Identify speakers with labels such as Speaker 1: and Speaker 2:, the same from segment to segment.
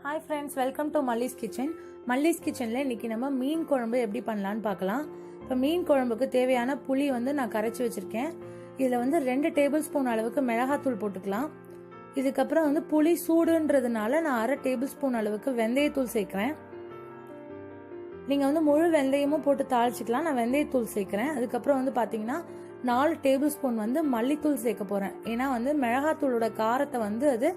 Speaker 1: Hi friends, welcome to Malli's Kitchen. Malli's Kitchenல இன்னைக்கு நம்ம மீன் குழம்பு எப்படி பண்ணலாம்னு பார்க்கலாம். இப்போ மீன் குழம்புக்கு தேவையான புளி நான் கரைச்சி வச்சிருக்கேன். இதுல 2 டேபிள் ஸ்பூன் அளவுக்கு மிளகாத்தூள் போட்டுக்கலாம். இதுக்கப்புறம் புளி சூடுன்றதுனால நான் 1/2 டேபிள் ஸ்பூன் அளவுக்கு வெந்தயத்தூள் சேர்க்கிறேன். நீங்க முழு வெந்தயமும் போட்டு தாளிச்சுக்கலாம். நான் வெந்தயத்தூள் சேர்க்கிறேன். அதுக்கப்புறம் பாத்தீங்கன்னா 4 டேபிள் ஸ்பூன் மல்லித்தூள் சேர்க்க போறேன். ஏன்னா மிளகாத்தூளோட காரத்தை அது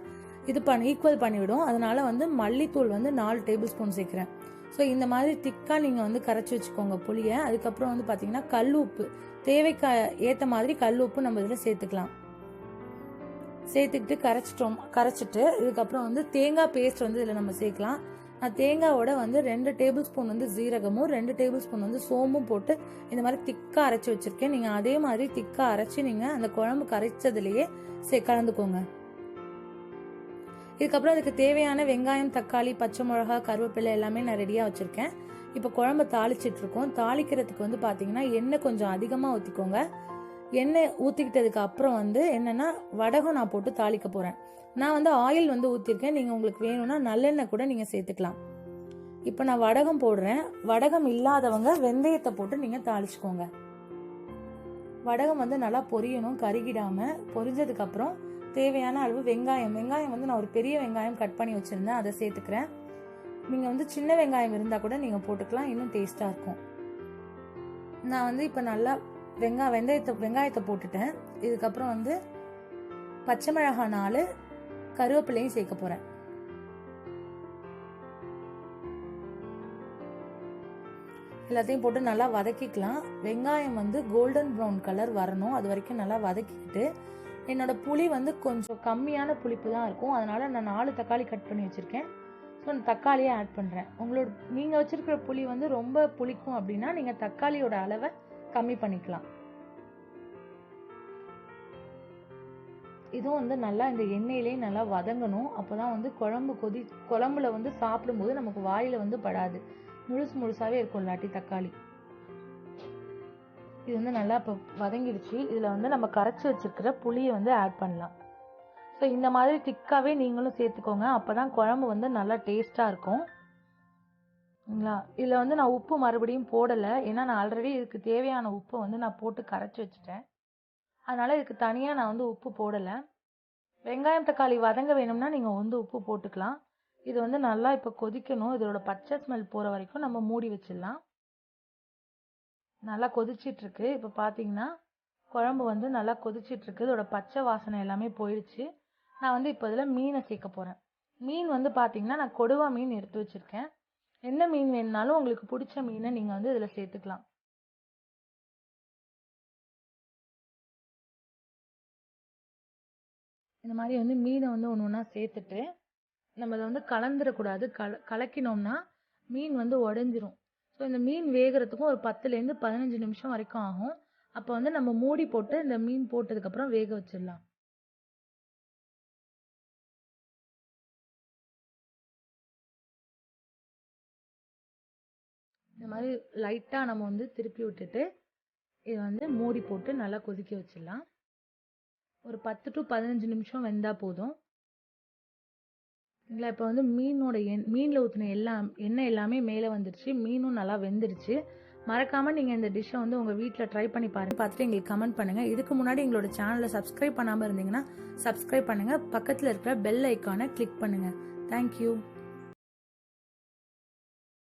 Speaker 1: இது ஈக்குவல் பண்ணிவிடும். அதனால மல்லித்தூள் 4 டேபிள் ஸ்பூன் சேர்க்கிறேன். ஸோ இந்த மாதிரி திக்கா நீங்க கரைச்சி வச்சுக்கோங்க புளியை. அதுக்கப்புறம் பாத்தீங்கன்னா கல் உப்பு தேவைக்கு ஏத்த மாதிரி கல் உப்பு நம்ம இதுல சேர்த்துக்கலாம். சேர்த்துக்கிட்டு கரைச்சிட்டு இதுக்கப்புறம் தேங்காய் பேஸ்ட் இதுல நம்ம சேர்க்கலாம். நான் தேங்காவோட 2 டேபிள் ஸ்பூன் ஜீரகமும் 2 டேபிள் ஸ்பூன் சோம்பும் போட்டு இந்த மாதிரி திக்கா அரைச்சி வச்சிருக்கேன். நீங்க அதே மாதிரி திக்கா அரைச்சி நீங்க அந்த குழம்பு கரைச்சதுலயே கலந்துக்கோங்க. இதுக்கப்புறம் அதுக்கு தேவையான வெங்காயம், தக்காளி, பச்சை மிளகா, கருவேப்பிலை எல்லாமே நான் ரெடியா வச்சிருக்கேன். இப்போ குழம்பு தாளிச்சிட்டு இருக்கோம். தாளிக்கிறதுக்கு பாத்தீங்கன்னா எண்ணெய் கொஞ்சம் அதிகமா ஊத்திக்கோங்க. எண்ணெய் ஊத்திக்கிட்டதுக்கு அப்புறம் என்னன்னா வடகம் நான் போட்டு தாளிக்க போறேன். நான் ஆயில் ஊத்திருக்கேன். நீங்க உங்களுக்கு வேணும்னா நல்லெண்ணெய் கூட நீங்க சேர்த்துக்கலாம். இப்போ நான் வடகம் போடுறேன். வடகம் இல்லாதவங்க வெந்தயத்தை போட்டு நீங்க தாளிச்சுக்கோங்க. வடகம் நல்லா பொரியணும், கருகிடாம. பொரிஞ்சதுக்கு அப்புறம் தேவையான அளவு வெங்காயம் நான் ஒரு பெரிய வெங்காயம் கட் பண்ணி வச்சிருந்தேன், அதை சேர்த்துக்கிறேன். நீங்க சின்ன வெங்காயம் இருந்தா கூட நீங்க போட்டுக்கலாம், இன்னும் டேஸ்டா இருக்கும். நான் இப்ப நல்லா வெங்காயத்தை போட்டுட்டேன். இதுக்கப்புறம் பச்சை மிளகாய் 4, கருவேப்பிலையும் சேர்க்க போறேன். எல்லாத்தையும் போட்டு நல்லா வதக்கிக்கலாம். வெங்காயம் கோல்டன் ப்ரௌன் கலர் வரணும், அது வரைக்கும் நல்லா வதக்கிக்கிட்டு என்னோட புளி கொஞ்சம் கம்மியான புளிப்பு தான் இருக்கும். அதனால நான் 4 தக்காளி கட் பண்ணி வச்சிருக்கேன். ஸோ தக்காளியை ஆட் பண்றேன். நீங்க வச்சிருக்கிற புளி ரொம்ப புளிக்கும் அப்படின்னா நீங்க தக்காளியோட அளவை கம்மி பண்ணிக்கலாம். இதுவும் நல்லா இந்த எண்ணெயிலேயே நல்லா வதங்கணும். அப்பதான் குழம்புல சாப்பிடும்போது நமக்கு வாயில படாது. முழுசாவே இருக்கும் இல்லாட்டி தக்காளி. இது நல்லா இப்போ வதங்கிடுச்சு. இதுல நம்ம கரைச்சி வச்சிருக்கிற புளியை ஆட் பண்ணலாம். ஸோ இந்த மாதிரி திக்காவே நீங்களும் சேர்த்துக்கோங்க. அப்பதான் குழம்பு நல்லா டேஸ்டா இருக்கும். இதுல நான் உப்பு மறுபடியும் போடல. ஏன்னா நான் ஆல்ரெடி இதுக்கு தேவையான உப்பு நான் போட்டு கரைச்சி வச்சுட்டேன். அதனால இதுக்கு தனியா நான் உப்பு போடல. வெங்காயம் தக்காளி வதங்க வேணும்னா நீங்க உப்பு போட்டுக்கலாம். இது நல்லா இப்ப கொதிக்கணும். இதோட பச்சை ஸ்மெல் போற வரைக்கும் நம்ம மூடி வச்சிடலாம். நல்லா கொதிச்சிட்டு இருக்கு. இப்ப பாத்தீங்கன்னா குழம்பு நல்லா கொதிச்சிட்டு இருக்கு. இதோட பச்சை வாசனை எல்லாமே போயிடுச்சு. நான் இப்ப இதுல மீனை சேர்க்க போறேன். மீன் பாத்தீங்கன்னா நான் கொடுவா மீன் எடுத்து வச்சிருக்கேன். என்ன மீன் வேணும்னாலும் உங்களுக்கு பிடிச்ச மீனை நீங்க இதுல சேர்த்துக்கலாம். இந்த மாதிரி மீனை ஒண்ணு சேர்த்துட்டு நம்ம அதை கலந்துடக்கூடாது. கலக்கினோம்னா மீன் உடைஞ்சிரும். ஸோ இந்த மீன் வேகிறதுக்கும் ஒரு 10லேருந்து 15 நிமிஷம் வரைக்கும் ஆகும். அப்போ நம்ம மூடி போட்டு இந்த மீன் போட்டதுக்கு அப்புறம் வேக வச்சிடலாம். இந்த மாதிரி லைட்டா நம்ம திருப்பி விட்டுட்டு இது மூடி போட்டு நல்லா கொதிக்க வச்சிடலாம். ஒரு 10 to 15 நிமிஷம் வெந்தா போதும். இல்லை இப்போ மீன்ல ஊற்றின எண்ணெய் எல்லாமே மேலே வந்துடுச்சு. மீனும் நல்லா வெந்துடுச்சு. மறக்காம நீங்க இந்த டிஷ்ஷை உங்க வீட்டில் ட்ரை பண்ணி பாருங்க. பார்த்துட்டு எங்களுக்கு கமெண்ட் பண்ணுங்க. இதுக்கு முன்னாடி எங்களோட சேனலை சப்ஸ்கிரைப் பண்ணாம இருந்தீங்கன்னா சப்ஸ்கிரைப் பண்ணுங்க. பக்கத்தில் இருக்கிற பெல் ஐக்கானை கிளிக் பண்ணுங்க. தேங்க்யூ.